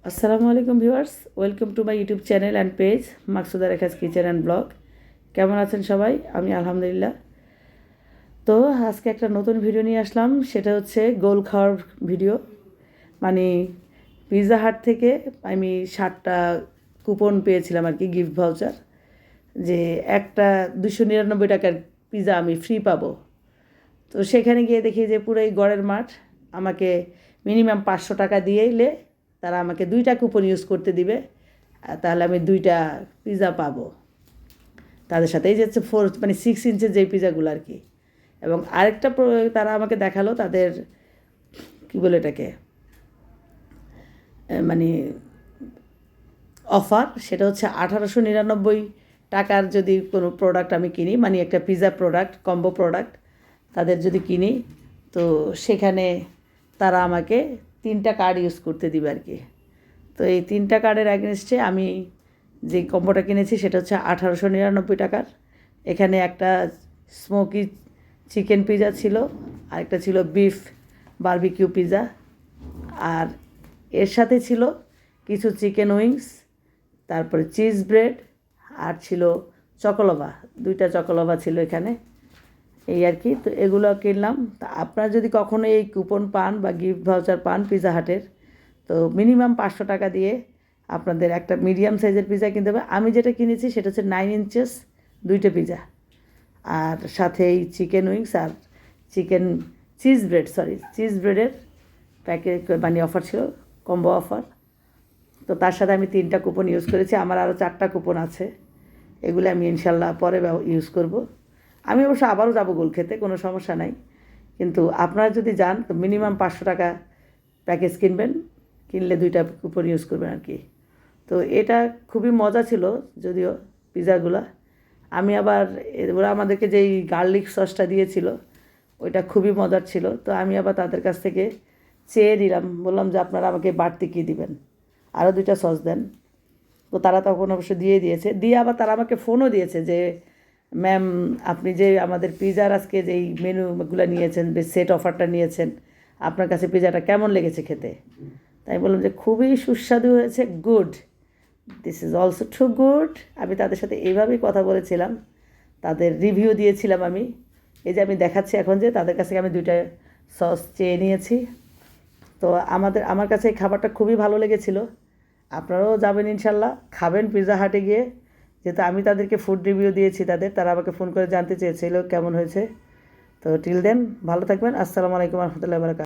আসসালামু আলাইকুম viewers, welcome to my YouTube channel and page Maksuda Rekha's kitchen and blog. কেমন আছেন সবাই? আমি আলহামদুলিল্লাহ। তো আজকে একটা নতুন ভিডিও নিয়ে আসলাম, সেটা হচ্ছে গোল খাওয়ার ভিডিও। মানে পিৎজা হাট থেকে আমি 60টা কুপন পেয়েছিলাম আর কি, গিফট ভাউচার, যে একটা 299 টাকার পিৎজা আমি ফ্রি পাবো। তো সেখানে গিয়ে দেখি যে পুরো এই গড়ের মাঠ, আমাকে মিনিমাম 500 টাকা দিয়ে এলে তারা আমাকে 2টা কুপন ইউজ করতে দিবে, তাহলে আমি 2টা পিৎজা পাবো তাদের সাথে। এই যে হচ্ছে 6 ইঞ্চের যে পিৎজাগুলো আর কি। এবং আরেকটা তারা আমাকে দেখালো তাদের, কী বলে এটাকে, মানে অফার, সেটা হচ্ছে 1899 টাকার যদি কোনো প্রোডাক্ট আমি কিনি, মানে একটা পিৎজা প্রোডাক্ট, কম্বো প্রোডাক্ট তাদের যদি কিনি, তো সেখানে তারা আমাকে 3টা কার্ড ইউজ করতে দিবে আর কি। তো এই 3টা কার্ডের অ্যাগেনস্টে আমি যে কম্বোটা কিনেছি সেটা হচ্ছে 1899 টাকার। এখানে একটা স্মোকি চিকেন পিৎজা ছিল, আরেকটা ছিল বিফ বারবিকিউ পিৎজা, আর এর সাথে ছিল কিছু চিকেন উইংস, তারপরে চিজ ব্রেড, আর ছিল চকোলাভা, 2টা চকোলাভা ছিল এখানে। এই আর কি। তো এগুলো কিনলাম। তা আপনারা যদি কখনো এই কুপন পান বা গিফট ভাউচার পান পিৎজা হাটের, তো মিনিমাম 500 টাকা দিয়ে আপনাদের একটা মিডিয়াম সাইজের পিৎজা কিনতে হবে। আমি যেটা কিনেছি সেটা হচ্ছে 9 ইঞ্চেস 2টা পিৎজা, আর সাথে এই চিকেন উইংস আর চিকেন চিজ ব্রেডের প্যাকেট, মানে অফার ছিল, কম্বো অফার। তো তার সাথে আমি 3টা কুপন ইউজ করেছি, আমার আরও 4টা কুপন আছে, এগুলো আমি ইনশাল্লাহ পরে ইউজ করব। আমি অবশ্য আবারও যাবো গোল খেতে, কোনো সমস্যা নাই। কিন্তু আপনারা যদি যান তো মিনিমাম 500 টাকা প্যাকেজ কিনবেন, কিনলে 2টা কুপন ইউজ করবেন আর কি। তো এটা খুবই মজা ছিল যদিও পিৎজাগুলো। আমি আবার ওরা আমাদেরকে যেই গার্লিক সসটা দিয়েছিল ওইটা খুবই মজার ছিল। তো আমি আবার তাদের কাছ থেকে চেয়ে নিলাম, বললাম যে আপনারা আমাকে বাড়তি কী দিবেন, আরও 2টা সস দেন। তো তারা তখন অবশ্য দিয়ে দিয়েছে, দিয়ে আবার তারা আমাকে ফোনও দিয়েছে যে ম্যাম, আপনি যে আমাদের পিৎজার আজকে যেই মেনুগুলো নিয়েছেন, বেশ সেট অফারটা নিয়েছেন, আপনার কাছে পিৎজাটা কেমন লেগেছে খেতে? তাই বললাম যে খুবই সুস্বাদু হয়েছে, good, this is also too good. আমি তাদের সাথে এইভাবেই কথা বলেছিলাম, তাদের রিভিউ দিয়েছিলাম আমি। এই যে আমি দেখাচ্ছি এখন যে তাদের কাছে আমি 2টা সস চেয়ে নিয়েছি। তো আমার কাছে এই খাবারটা খুবই ভালো লেগেছিল। আপনারাও যাবেন ইনশাল্লাহ, খাবেন পিৎজা হাটে গিয়ে, যেহেতু আমি তাদেরকে ফুড রিভিউ দিয়েছি তারা আমাকে ফোন করে জানতে চেয়েছিল কেমন হয়েছে। তো টিল দেন ভালো থাকবেন। আসসালামু আলাইকুম রহমতুল্লাহি ওয়া বারাকাতুহু।